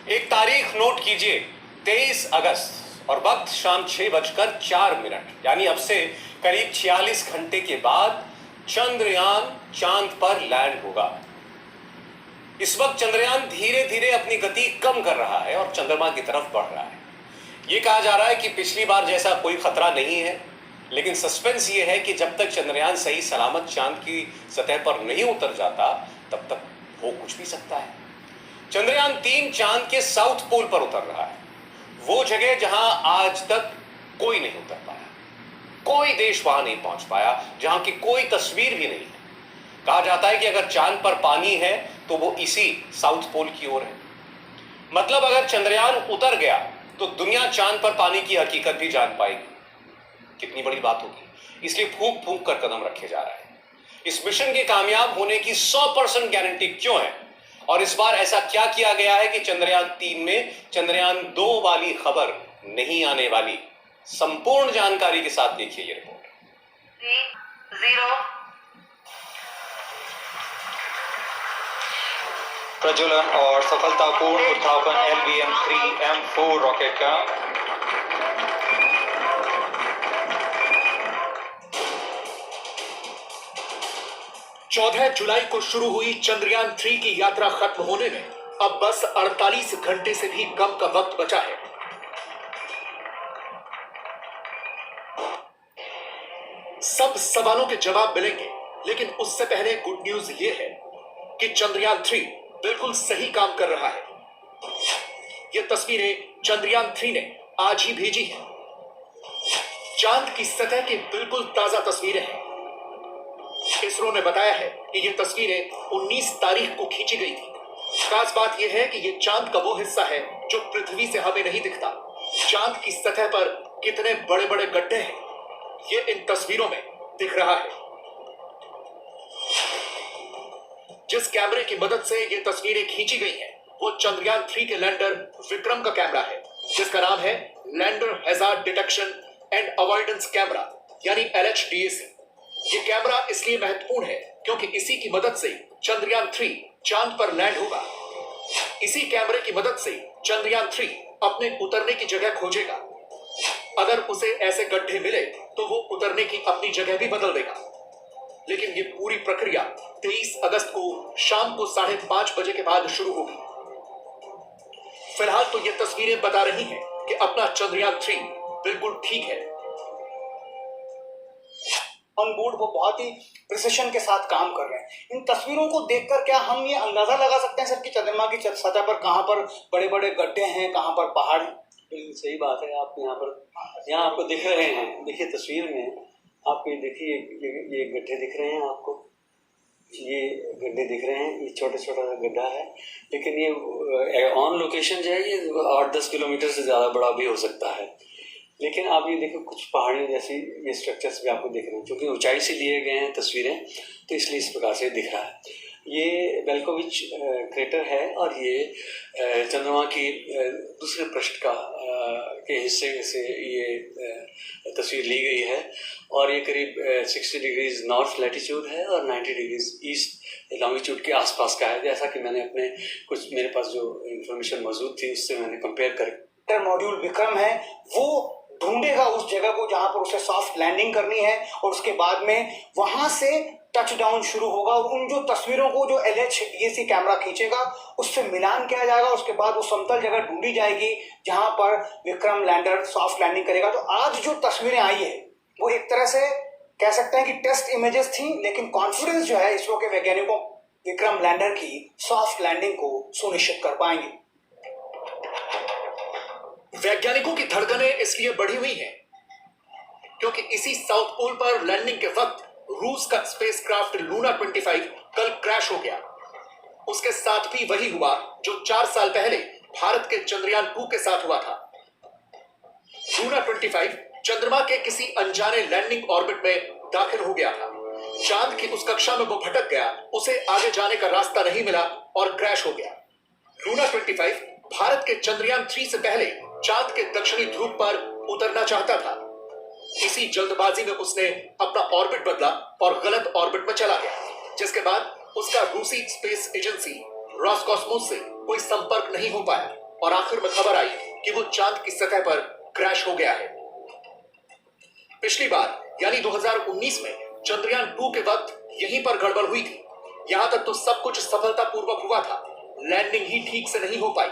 एक तारीख नोट कीजिए, 23 अगस्त और वक्त शाम 6:04, यानी अब से करीब 46 घंटे के बाद चंद्रयान चांद पर लैंड होगा। इस वक्त चंद्रयान धीरे धीरे अपनी गति कम कर रहा है और चंद्रमा की तरफ बढ़ रहा है। यह कहा जा रहा है कि पिछली बार जैसा कोई खतरा नहीं है, लेकिन सस्पेंस यह है कि जब तक चंद्रयान सही सलामत चांद की सतह पर नहीं उतर जाता तब तक हो कुछ भी सकता है। चंद्रयान 3 चांद के साउथ पोल पर उतर रहा है, वो जगह जहां आज तक कोई नहीं उतर पाया, कोई देश वहां नहीं पहुंच पाया, जहां की कोई तस्वीर भी नहीं है। कहा जाता है कि अगर चांद पर पानी है तो वो इसी साउथ पोल की ओर है। मतलब अगर चंद्रयान उतर गया तो दुनिया चांद पर पानी की हकीकत भी जान पाएगी। कितनी बड़ी बात होगी। इसलिए फूंक फूंक कर कदम रखे जा रहे हैं। इस मिशन के कामयाब होने की 100% गारंटी क्यों है और इस बार ऐसा क्या किया गया है कि चंद्रयान 3 में चंद्रयान 2 वाली खबर नहीं आने वाली, संपूर्ण जानकारी के साथ देखिए ये रिपोर्ट। 0 प्रज्वलन और सफलतापूर्ण उत्थापन LVM-3M4 रॉकेट का। चौदह जुलाई को शुरू हुई चंद्रयान 3 की यात्रा खत्म होने में अब बस 48 घंटे से भी कम का वक्त बचा है। सब सवालों के जवाब मिलेंगे, लेकिन उससे पहले गुड न्यूज यह है कि चंद्रयान 3 बिल्कुल सही काम कर रहा है। ये तस्वीरें चंद्रयान 3 ने आज ही भेजी हैं। चांद की सतह की बिल्कुल ताजा तस्वीरें हैं। इसरो ने बताया है कि ये तस्वीरें 19 तारीख को खींची गई थी। खास बात यह है कि ये चांद का वो हिस्सा है जो पृथ्वी से हमें नहीं दिखता। चांद की सतह पर कितने बड़े बड़े गड्ढे हैं, ये इन तस्वीरों में दिख रहा है। जिस कैमरे की मदद से ये तस्वीरें खींची गई हैं, वो चंद्रयान 3 के लैंडर विक्रम का कैमरा है, जिसका नाम है lander hazard detection and avoidance camera, यानी LHDAC। ये कैमरा इसलिए महत्वपूर्ण है क्योंकि इसी की मदद से चंद्रयान 3 चांद पर लैंड होगा। इसी कैमरे की मदद से चंद्रयान 3 अपने उतरने की जगह खोजेगा। अगर उसे ऐसे गड्ढे मिले तो वो उतरने की अपनी जगह भी बदल देगा। लेकिन ये पूरी प्रक्रिया 23 अगस्त को शाम को 5:30 बजे के बाद शुरू होगी। फिलहाल तो ये तस्वीरें बता रही हैं कि अपना चंद्रयान 3 बिल्कुल ठीक है। ऑन बोर्ड वो बहुत ही प्रिसिशन के साथ काम कर रहे हैं। इन तस्वीरों को देखकर क्या हम ये अंदाजा लगा सकते हैं सर कि चंद्रमा की सतह पर कहाँ पर बड़े बड़े गड्ढे हैं, कहाँ पर पहाड़ हैं? बिल्कुल सही बात है। आप यहाँ आपको दिख रहे हैं, देखिए तस्वीर में आपको देखिए ये गड्ढे दिख रहे हैं, आपको ये गड्ढे दिख रहे हैं, ये छोटा छोटा गड्ढा है, लेकिन ये ऑन लोकेशन जो है ये 8-10 किलोमीटर से ज़्यादा बड़ा भी हो सकता है। लेकिन आप ये देखो कुछ पहाड़ियों जैसी ये स्ट्रक्चर्स भी आपको दिख रहे हैं, क्योंकि ऊंचाई से लिए गए हैं तस्वीरें, तो इसलिए इस प्रकार से दिख रहा है। ये बेल्कोविच क्रेटर है और ये चंद्रमा की दूसरे पृष्ठ का के हिस्से से ये तस्वीर ली गई है और ये करीब 60 डिग्रीज नॉर्थ लैटिट्यूड है और 90 डिग्रीज ईस्ट लॉन्गिट्यूड के आसपास का है। जैसा कि मैंने अपने कुछ मेरे पास जो इंफॉर्मेशन मौजूद थी उससे मैंने कंपेयर कर मॉड्यूल विक्रम है वो ढूंढेगा उस जगह को जहां पर उसे सॉफ्ट लैंडिंग करनी है और उसके बाद में वहां से टच डाउन शुरू होगा और उन जो तस्वीरों को जो LHDAC कैमरा खींचेगा उससे मिलान किया जाएगा। उसके बाद वो समतल जगह ढूंढी जाएगी जहां पर विक्रम लैंडर सॉफ्ट लैंडिंग करेगा। तो आज जो तस्वीरें आई है वो एक तरह से कह सकते हैं कि टेस्ट इमेजेस थी, लेकिन कॉन्फिडेंस जो है इसरो के वैज्ञानिकों विक्रम लैंडर की सॉफ्ट लैंडिंग को सुनिश्चित कर पाएंगे। वैज्ञानिकों की धड़कनें इसलिए बढ़ी हुई हैं क्योंकि इसी साउथ पोल पर लैंडिंग के वक्त रूस का स्पेसक्राफ्ट लूना 25 कल क्रैश हो गया। उसके साथ भी वही हुआ जो 4 साल पहले भारत के चंद्रयान 2 के साथ हुआ था। लूना 25 चंद्रमा के किसी अनजाने लैंडिंग ऑर्बिट में दाखिल हो गया था। चांद की उस कक्षा में वो भटक गया, उसे आगे जाने का रास्ता नहीं मिला और क्रैश हो गया। लूना 25 भारत के चंद्रयान 3 से पहले चांद के दक्षिणी ध्रुव पर उतरना चाहता था। इसी जल्दबाजी में उसने अपना ऑर्बिट बदला और गलत ऑर्बिट में चला गया, जिसके बाद उसका रूसी स्पेस एजेंसी रॉसकॉस्मोस से कोई संपर्क नहीं हो पाया। और आखिर में खबर आई कि वो चांद की सतह पर क्रैश हो गया है। पिछली बार यानी 2019 में चंद्रयान 2 के वक्त यहीं पर गड़बड़ हुई थी। यहां तक तो सब कुछ सफलतापूर्वक हुआ था, लैंडिंग ही ठीक से नहीं हो पाई।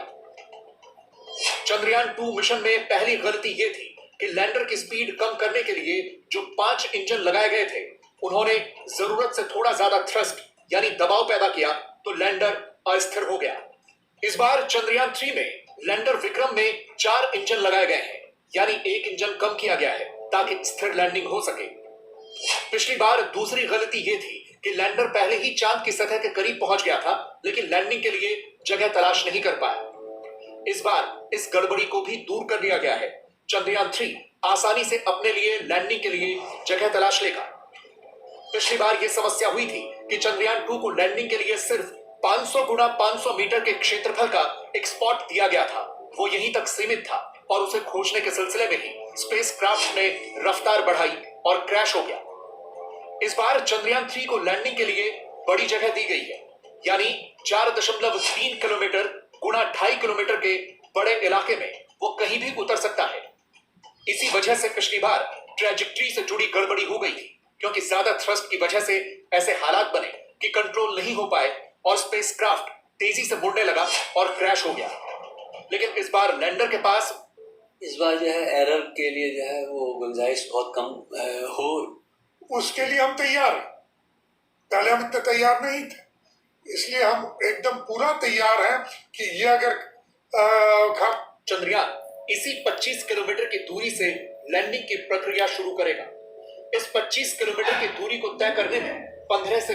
चंद्रयान 2 मिशन में पहली गलती यह थी कि लैंडर की स्पीड कम करने के लिए जो 5 इंजन लगाए गए थे, उन्होंने जरूरत से थोड़ा ज्यादा थ्रस्ट यानी दबाव पैदा किया तो लैंडर अस्थिर हो गया। इस बार चंद्रयान 3 में लैंडर विक्रम में 4 इंजन लगाए गए हैं, यानी 1 इंजन कम किया गया है ताकि स्थिर लैंडिंग हो सके। पिछली बार दूसरी गलती यह थी कि लैंडर पहले ही चांद की सतह के करीब पहुंच गया था, लेकिन लैंडिंग के लिए जगह तलाश नहीं कर पाया। इस बार इस गड़बड़ी को भी दूर कर लिया गया है। चंद्रयान 3 आसानी से अपने लिए लैंडिंग के लिए जगह तलाश लेगा। पिछली बार यह समस्या हुई थी कि चंद्रयान 2 को लैंडिंग के लिए सिर्फ 500 गुना 500 मीटर के क्षेत्रफल का एक स्पॉट दिया गया था। वो यहीं तक सीमित था और उसे खोजने के सिलसिले में ही स्पेसक्राफ्ट ने रफ्तार बढ़ाई और क्रैश हो गया। इस बार चंद्रयान 3 को लैंडिंग के लिए बड़ी जगह दी गई है, यानी 4.3 किलोमीटर गुणा 2.5 किलोमीटर के बड़े इलाके में वो कहीं भी उतर सकता है। इसी वजह से पिछली बार ट्रैजेक्टरी से जुड़ी गड़बड़ी हो गई थी, क्योंकि ज्यादा थ्रस्ट की वजह से ऐसे हालात बने कि कंट्रोल नहीं हो पाए और स्पेसक्राफ्ट तेजी से मुड़ने लगा और क्रैश हो गया। लेकिन इस बार लैंडर के पास इस बार जो है एरर के लिए जो है वो गुंजाइश बहुत कम हो। उसके लिए हम तैयार हैं। पहले हम इतने तैयार नहीं थे, इसलिए हम एकदम पूरा तैयार हैं कि ये अगर चंद्रयान इसी 25 किलोमीटर की दूरी से लैंडिंग की प्रक्रिया शुरू करेगा। इस 25 किलोमीटर की दूरी को तय करने में 15 से